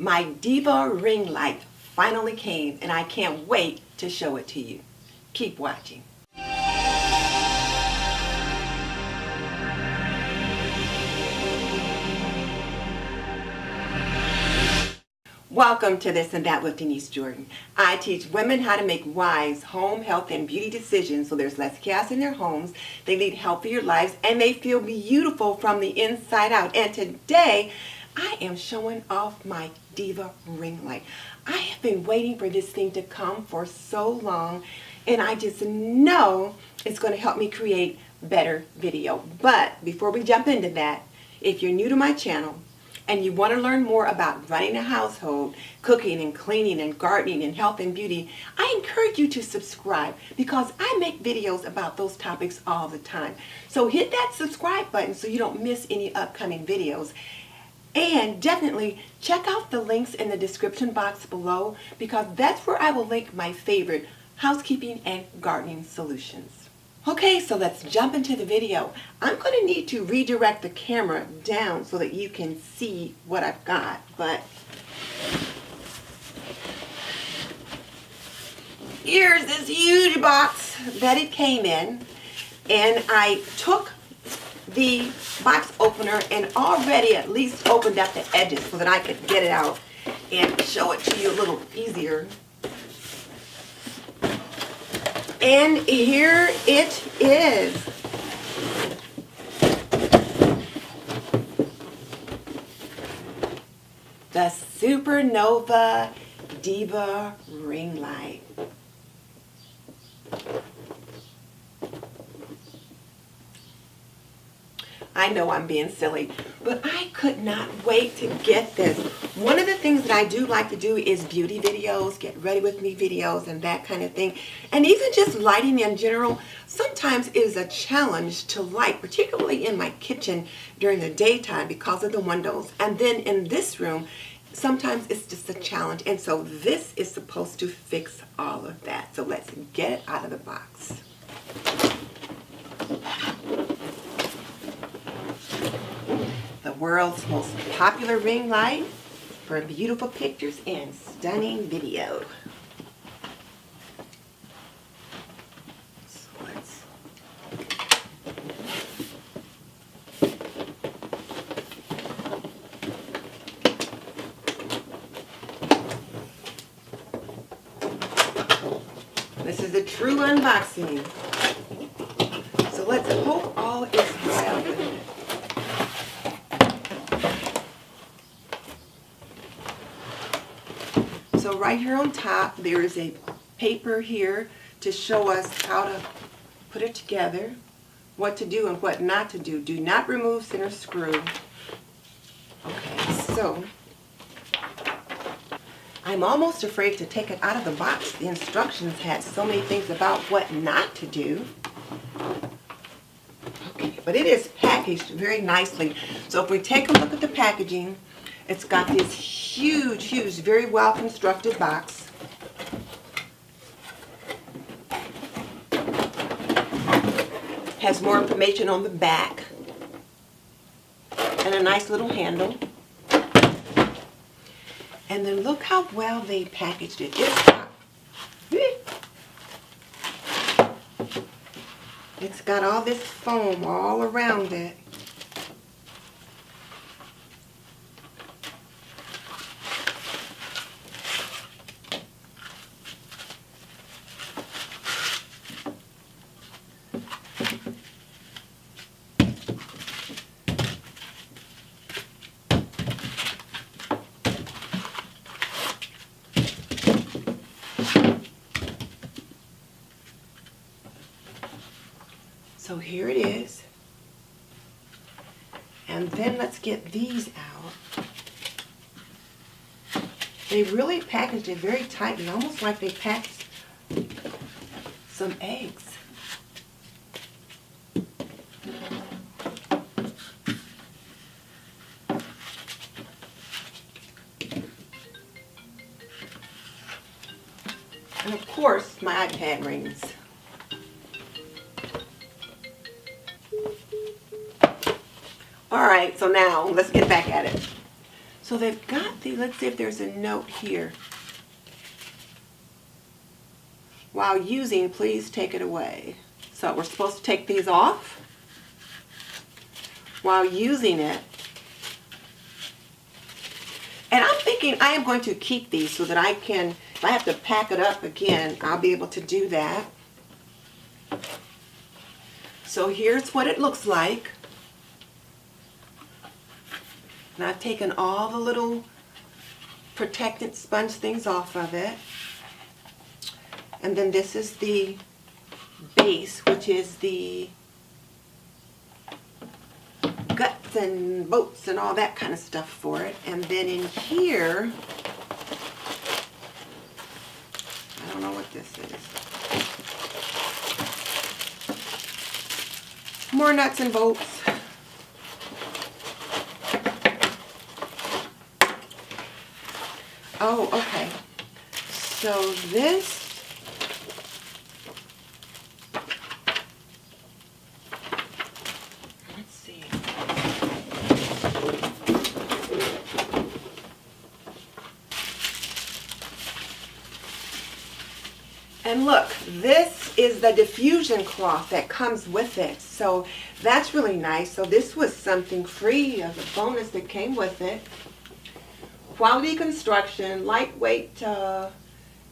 My Diva ring light finally came and I can't wait to show it to you. Keep watching. Welcome to This and That with Denise Jordan. I teach women how to make wise home, health, and beauty decisions so there's less chaos in their homes, they lead healthier lives, and they feel beautiful from the inside out. And today, I am showing off my Diva ring light. I have been waiting for this thing to come for so long, and I just know it's going to help me create better video. But before we jump into that, if you're new to my channel, and you want to learn more about running a household, cooking and cleaning and gardening and health and beauty, I encourage you to subscribe because I make videos about those topics all the time. So hit that subscribe button so you don't miss any upcoming videos. And definitely check out the links in the description box below because that's where I will link my favorite housekeeping and gardening solutions. Okay, so let's jump into the video. I'm going to need to redirect the camera down so that you can see what I've got, but here's this huge box that it came in, and I took the box opener and already at least opened up the edges so that I could get it out and show it to you a little easier. And here it is. The Super Nova Diva Ringlight. I know I'm being silly, but I could not wait to get this. One of the things that I do like to do is beauty videos, get ready with me videos and that kind of thing. And even just lighting in general, sometimes is a challenge to light, particularly in my kitchen during the daytime because of the windows. And then in this room, sometimes it's just a challenge. And so this is supposed to fix all of that. So let's get it out of the box. The world's most popular ring light for beautiful pictures and stunning video. So this is a true unboxing. So let's hope all is well with it. So right here on top, there is a paper here to show us how to put it together, what to do and what not to do. Do not remove center screw. Okay, so I'm almost afraid to take it out of the box. The instructions had so many things about what not to do. Okay, but it is packaged very nicely. So if we take a look at the packaging, it's got this huge, very well constructed box. Has more information on the back. And a nice little handle. And then look how well they packaged it. It's got all this foam all around it. So here it is. And then let's get these out. They really packaged it very tightly, almost like they packed some eggs. And of course, my iPad rings. Alright, so now let's get back at it. So they've got the, let's see if there's a note here. While using, please take it away. So we're supposed to take these off while using it. And I'm thinking I am going to keep these so that I can, if I have to pack it up again, I'll be able to do that. So here's what it looks like. And I've taken all the little protectant sponge things off of it. And then this is the base, which is the guts and bolts and all that kind of stuff for it. And then in here, I don't know what this is. More nuts and bolts. Oh, okay. So this, let's see. And look, this is the diffusion cloth that comes with it. So that's really nice. So this was something free as a bonus that came with it. Quality construction, lightweight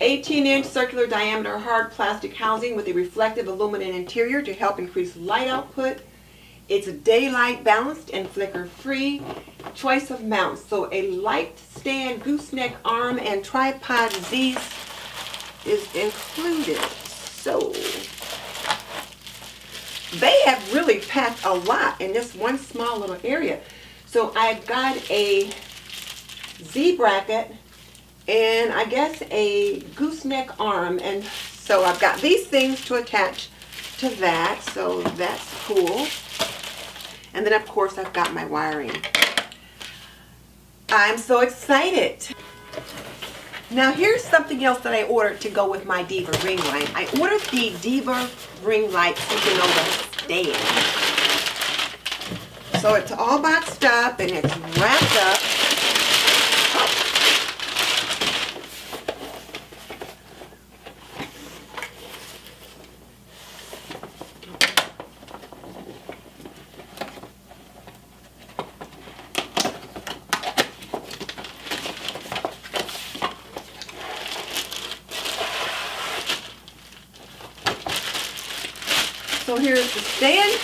18-inch circular diameter hard plastic housing with a reflective aluminum interior to help increase light output. It's daylight balanced and flicker free. Choice of mounts. So a light stand, gooseneck arm, and tripod Z is included. So they have really packed a lot in this one small little area. So I've got a Z bracket and I guess a gooseneck arm, and so I've got these things to attach to that, so that's cool. And then of course I've got my wiring. I'm so excited. Now here's something else that I ordered to go with my Diva ring light. I ordered the Diva Ringlight Super Nova stand. So it's all boxed up and it's wrapped up. So here's the stand.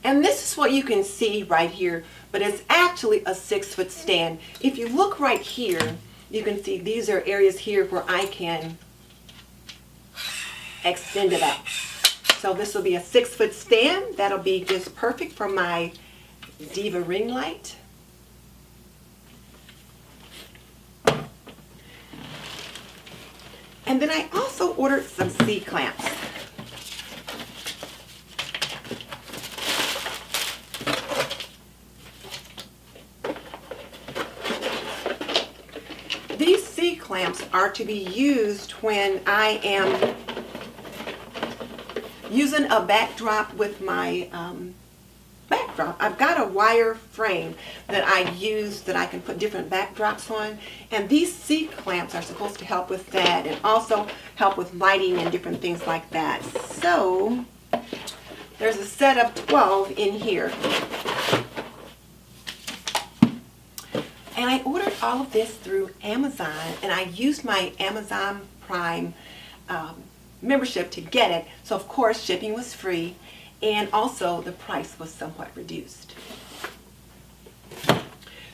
And this is what you can see right here, but it's actually a 6-foot stand. If you look right here, you can see these are areas here where I can extend it out. So this will be a 6-foot stand. That'll be just perfect for my Diva ring light. And then I also ordered some C-clamps. These C-clamps are to be used when I am using a backdrop with my backdrop. I've got a wire frame that I use that I can put different backdrops on, and these C-clamps are supposed to help with that and also help with lighting and different things like that. So there's a set of 12 in here. And I ordered all of this through Amazon, and I used my Amazon Prime membership to get it. So of course shipping was free, and also the price was somewhat reduced.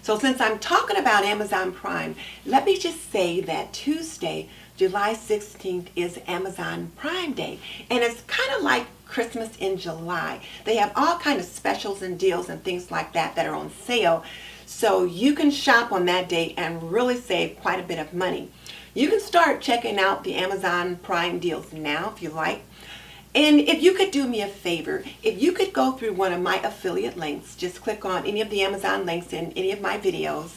So since I'm talking about Amazon Prime, let me just say that Tuesday, July 16th is Amazon Prime Day, and it's kind of like Christmas in July. They have all kinds of specials and deals and things like that that are on sale. So you can shop on that day and really save quite a bit of money. You can start checking out the Amazon Prime deals now if you like. And if you could do me a favor, if you could go through one of my affiliate links, just click on any of the Amazon links in any of my videos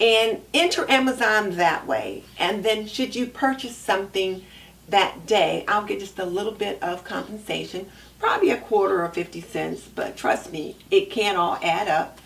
and enter Amazon that way. And then should you purchase something that day, I'll get just a little bit of compensation, probably a quarter or 50 cents, but trust me, it can all add up.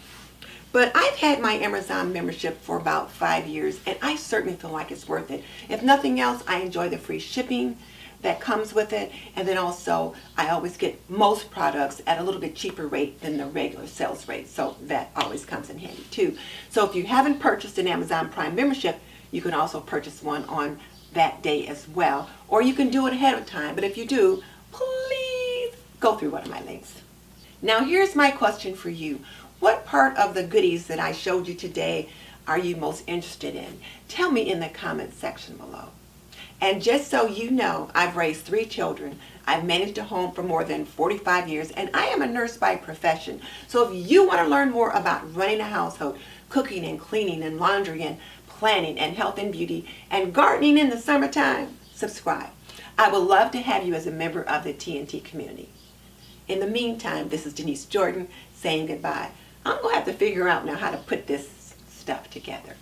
But I've had my Amazon membership for about 5 years, and I certainly feel like it's worth it. If nothing else, I enjoy the free shipping that comes with it, and then also I always get most products at a little bit cheaper rate than the regular sales rate, so that always comes in handy too. So if you haven't purchased an Amazon Prime membership, you can also purchase one on that day as well, or you can do it ahead of time. But if you do, please go through one of my links. Now here's my question for you. What part of the goodies that I showed you today are you most interested in? Tell me in the comment section below. And just so you know, I've raised 3 children. I've managed a home for more than 45 years, and I am a nurse by profession. So if you want to learn more about running a household, cooking and cleaning and laundry and planning and health and beauty and gardening in the summertime, subscribe. I would love to have you as a member of the TNT community. In the meantime, this is Denise Jordan saying goodbye. I'm going to have to figure out now how to put this stuff together.